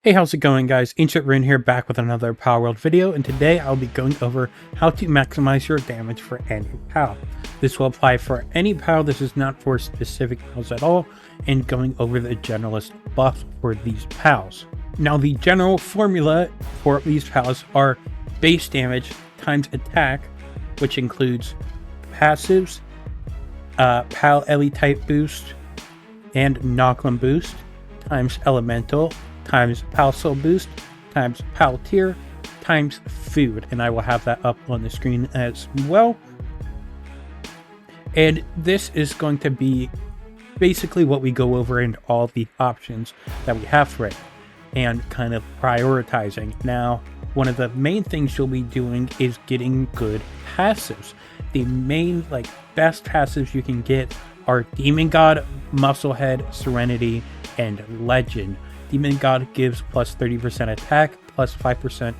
Hey, how's it going, guys? Ancient Rune here, back with another Palworld video, and today I'll be going over how to maximize your damage for any PAL. This will apply for any PAL. This is not for specific PALs at all, and going over the generalist buff for these PALs. Now, the general formula for these PALs are base damage times attack, which includes passives, PAL Ellie type boost, and Knocklem boost, times elemental, times PAL Soul boost, times PAL tier, times food, and I will have that up on the screen as well. And this is going to be basically what we go over in all the options that we have for it, and kind of prioritizing. Now, one of the main things you'll be doing is getting good passives. The main, best passives you can get are Demon God, Musclehead, Serenity, and Legend. Demon God gives plus 30% attack, plus 5%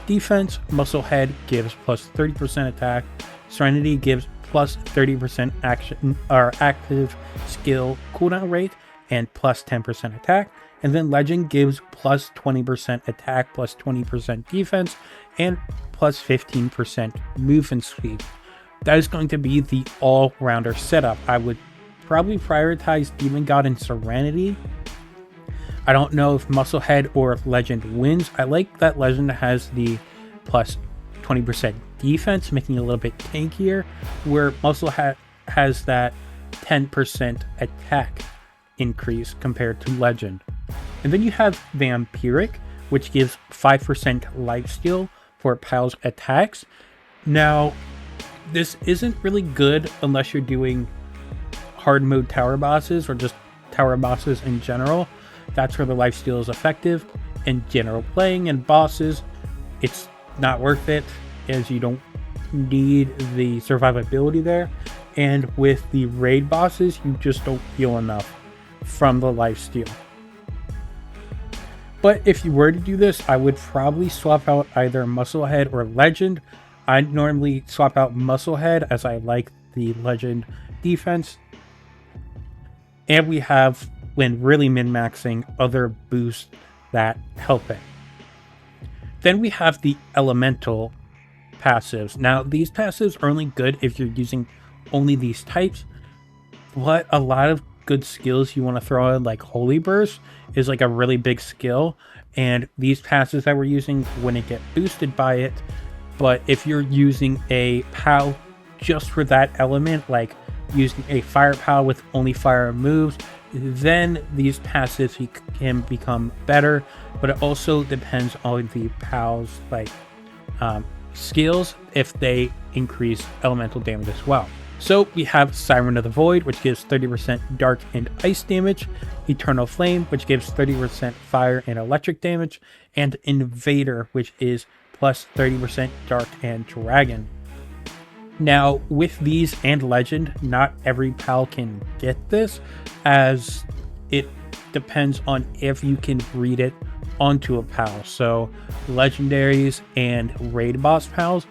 defense. Musclehead gives plus 30% attack. Serenity gives plus 30% action or active skill cooldown rate and plus 10% attack. And then Legend gives plus 20% attack, plus 20% defense, and plus 15% movement speed. That is going to be the all-rounder setup. I would probably prioritize Demon God and Serenity. I don't know if Musclehead or if Legend wins. I like that Legend has the plus 20% defense, making it a little bit tankier, where Musclehead has that 10% attack increase compared to Legend. And then you have Vampiric, which gives 5% lifesteal for PAL's attacks. Now, this isn't really good unless you're doing hard mode tower bosses or just tower bosses in general. That's where the lifesteal is effective. In general playing and bosses, it's not worth it, as you don't need the survivability there. And with the raid bosses, you just don't heal enough from the lifesteal. But if you were to do this, I would probably swap out either Musclehead or Legend. I normally swap out Musclehead as I like the Legend defense. And we have, when really min-maxing, other boosts that help it. Then we have the elemental passives. Now, these passives are only good if you're using only these types, but a lot of good skills you want to throw in, like Holy Burst, is like a really big skill, and these passives that we're using wouldn't get boosted by it. But if you're using a PAL just for that element, like using a fire PAL with only fire moves, then these passives can become better. But it also depends on the PAL's skills, if they increase elemental damage as well. So we have Siren of the Void, which gives 30% dark and ice damage, Eternal Flame, which gives 30% fire and electric damage, and Invader, which is plus 30% dark and dragon. Now, with these and Legend, not every PAL can get this, as it depends on if you can breed it onto a PAL. So legendaries and raid boss PALs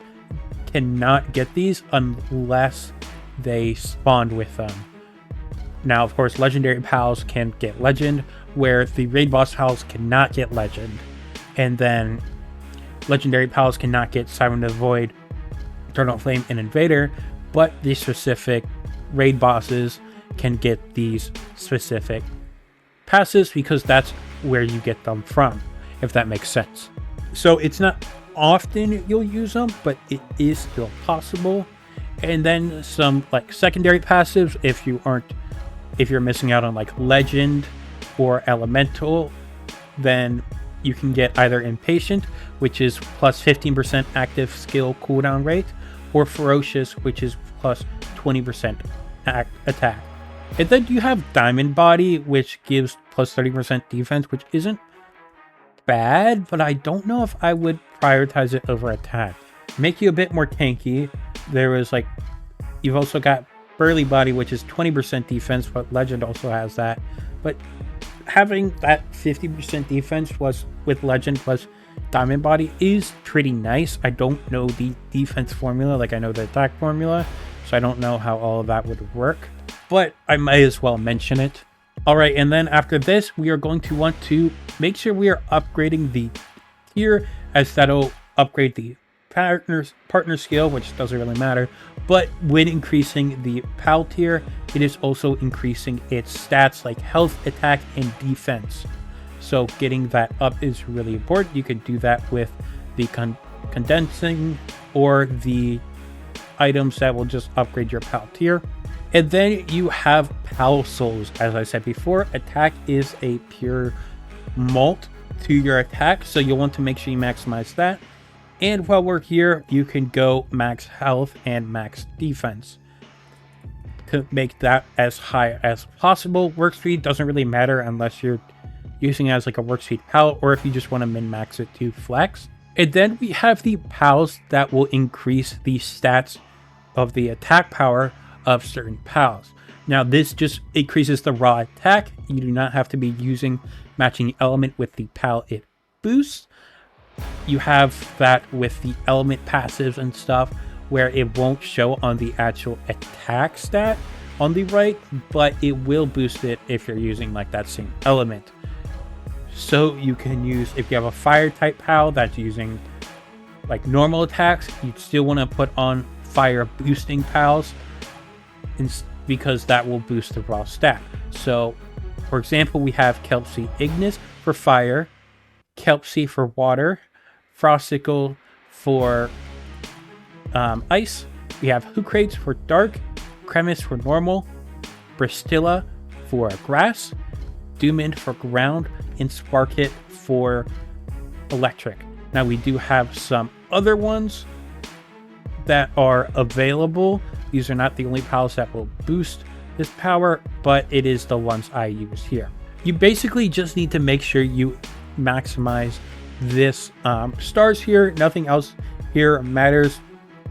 cannot get these unless they spawned with them. Now, of course, legendary PALs can get Legend, where the raid boss PALs cannot get Legend. And then legendary PALs cannot get Siren of the Void, Eternal Flame, and Invader, but the specific raid bosses can get these specific passives because that's where you get them from, if that makes sense. So it's not often you'll use them, but it is still possible. And then some secondary passives, if you're missing out on Legend or Elemental, then you can get either Impatient, which is plus 15% active skill cooldown rate, or Ferocious, which is plus 20% attack. And then you have Diamond Body, which gives plus 30% defense, which isn't bad, but I don't know if I would prioritize it over attack. Make you a bit more tanky. There was you've also got Burly Body, which is 20% defense, but Legend also has that. But having that 50% defense with Legend plus Diamond Body is pretty nice. I don't know the defense formula like I know the attack formula, so I don't know how all of that would work, but I might as well mention it. All right, and then after this, we are going to want to make sure we are upgrading the tier, as that'll upgrade the partner skill, which doesn't really matter. But when increasing the PAL tier, it is also increasing its stats like health, attack, and defense. So getting that up is really important. You can do that with the condensing or the items that will just upgrade your PAL tier. And then you have PAL souls. As I said before, attack is a pure mult to your attack, so you'll want to make sure you maximize that. And while we're here, you can go max health and max defense to make that as high as possible. Work speed doesn't really matter unless you're using it as like a work speed PAL, or if you just want to min-max it to flex. And then we have the PALs that will increase the stats of the attack power of certain PALs. Now this just increases the raw attack. You do not have to be using matching element with the PAL it boosts. You have that with the element passives and stuff, where it won't show on the actual attack stat on the right, but it will boost it if you're using like that same element. So you can use, if you have a fire type PAL that's using like normal attacks, you'd still want to put on fire boosting PALs, because that will boost the raw stat. So for example, we have Kelpsy Ignis for fire, Kelpsy for water, Frosticle for ice. We have Hookrates for dark, Cremis for normal, Bristilla for grass, Doomend for ground, and Sparkit for electric. Now we do have some other ones that are available. These are not the only PALs that will boost this power, but it is the ones I use here. You basically just need to make sure you maximize this stars here. Nothing else here matters.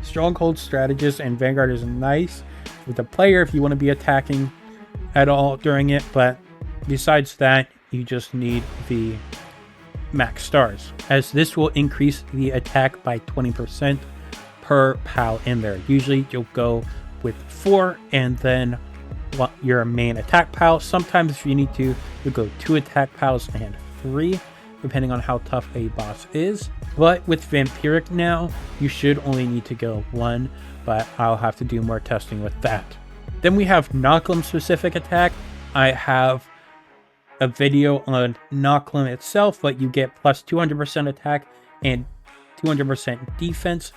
Stronghold Strategist and Vanguard is nice with the player if you want to be attacking at all during it, but besides that, you just need the max stars, as this will increase the attack by 20% per PAL in there. Usually you'll go with 4 and then your main attack PAL. Sometimes if you need to, you'll go 2 attack PALs and 3, depending on how tough a boss is. But with Vampiric now, you should only need to go 1, but I'll have to do more testing with that. Then we have Knocklem specific attack. I have a video on Knocklem itself, but you get plus 200% attack and 200% defense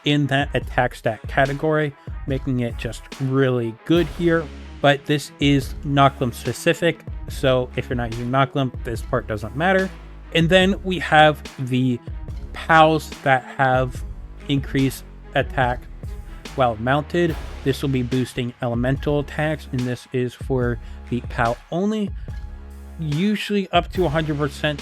in that attack stat category, making it just really good here. But this is Knocklem specific, so if you're not using Knocklem, this part doesn't matter. And then we have the PALs that have increased attack while mounted. This will be boosting elemental attacks, and this is for the PAL only. Usually up to 100%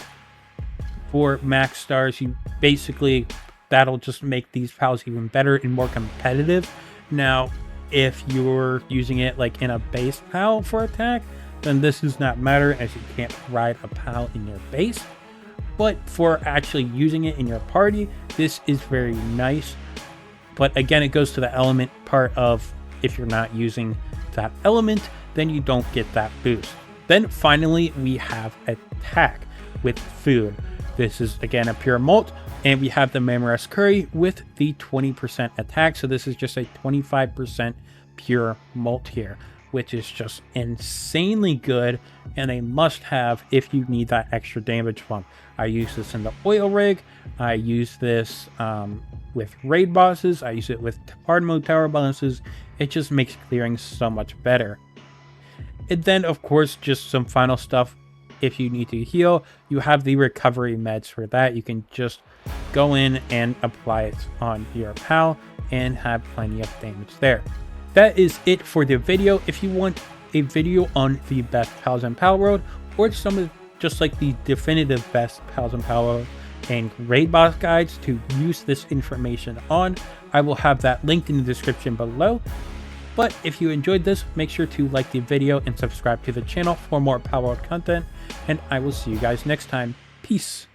for max stars. You basically, that'll just make these PALs even better and more competitive. Now, if you're using it like in a base PAL for attack, then this does not matter, as you can't ride a PAL in your base. But for actually using it in your party, this is very nice. But again, it goes to the element part of, if you're not using that element, then you don't get that boost. Then finally, we have attack with food. This is again a pure mult, and we have the Mamoras Curry with the 20% attack. So this is just a 25% pure mult here, which is just insanely good and a must-have if you need that extra damage bump. I use this in the oil rig. I use this with raid bosses. I use it with hard mode tower bonuses. It just makes clearing so much better. And then, of course, just some final stuff. If you need to heal, you have the recovery meds for that. You can just go in and apply it on your PAL and have plenty of damage there. That is it for the video. If you want a video on the best PALs in Palworld, or some of just like the definitive best PALs in Palworld and raid boss guides to use this information on, I will have that linked in the description below. But if you enjoyed this, make sure to like the video and subscribe to the channel for more Palworld content, and I will see you guys next time. Peace.